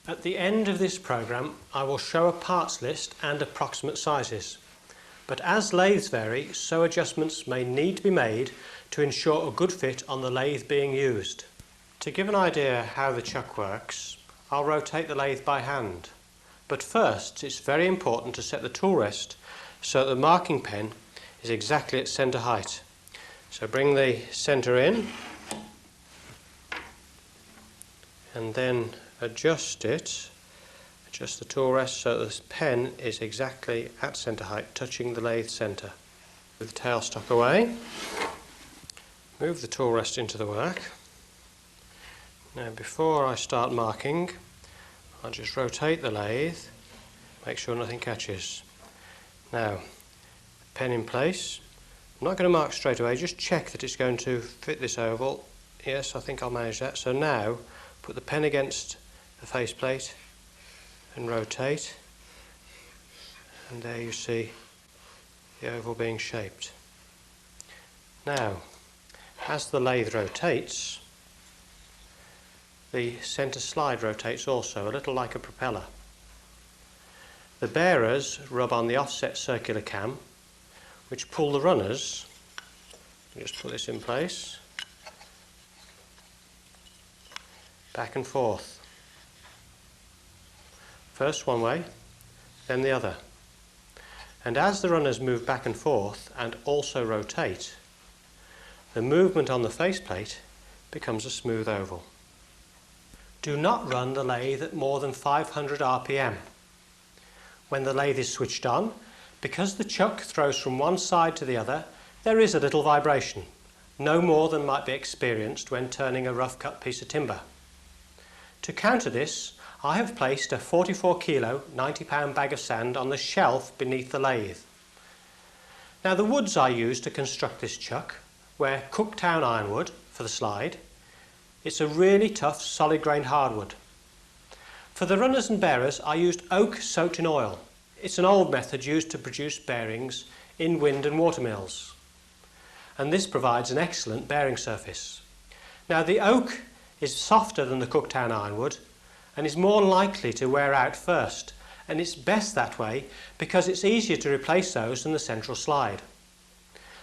At the end of this programme, I will show a parts list and approximate sizes. But as lathes vary, so adjustments may need to be made to ensure a good fit on the lathe being used. To give an idea how the chuck works, I'll rotate the lathe by hand. But first, it's very important to set the tool rest so that the marking pen is exactly at centre height. So bring the centre in and then adjust the tool rest so that the pen is exactly at centre height, touching the lathe centre. Move the tailstock away, move the tool rest into the work. Now before I start marking, I'll just rotate the lathe, make sure nothing catches. Now, pen in place. I'm not going to mark straight away, just check that it's going to fit this oval. Yes, I think I'll manage that. So now, put the pen against the faceplate and rotate, and there you see the oval being shaped. Now, as the lathe rotates, the centre slide rotates also, a little like a propeller. The bearers rub on the offset circular cam, which pull the runners. Just put this in place, back and forth. First one way, then the other. And as the runners move back and forth and also rotate, the movement on the faceplate becomes a smooth oval. Do not run the lathe at more than 500 RPM. When the lathe is switched on, because the chuck throws from one side to the other, there is a little vibration, no more than might be experienced when turning a rough cut piece of timber. To counter this, I have placed a 44 kilo, 90-pound bag of sand on the shelf beneath the lathe. Now the woods I used to construct this chuck were Cooktown ironwood for the slide. It's a really tough, solid-grained hardwood. For the runners and bearers, I used oak soaked in oil. It's an old method used to produce bearings in wind and water mills. And this provides an excellent bearing surface. Now the oak is softer than the Cooktown ironwood and is more likely to wear out first, and it's best that way because it's easier to replace those than the central slide.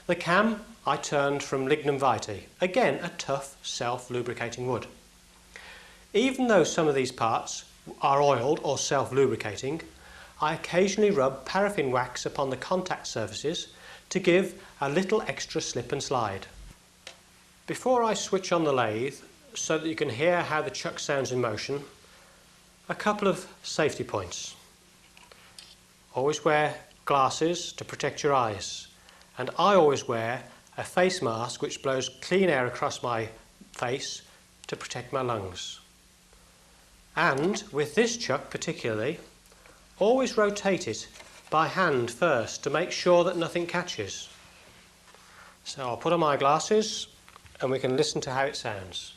The cam I turned from lignum vitae, again a tough self-lubricating wood. Even though some of these parts are oiled or self-lubricating, I occasionally rub paraffin wax upon the contact surfaces to give a little extra slip and slide. Before I switch on the lathe, so that you can hear how the chuck sounds in motion, a couple of safety points. Always wear glasses to protect your eyes, and I always wear a face mask which blows clean air across my face to protect my lungs. And with this chuck particularly, always rotate it by hand first to make sure that nothing catches. So I'll put on my glasses and we can listen to how it sounds.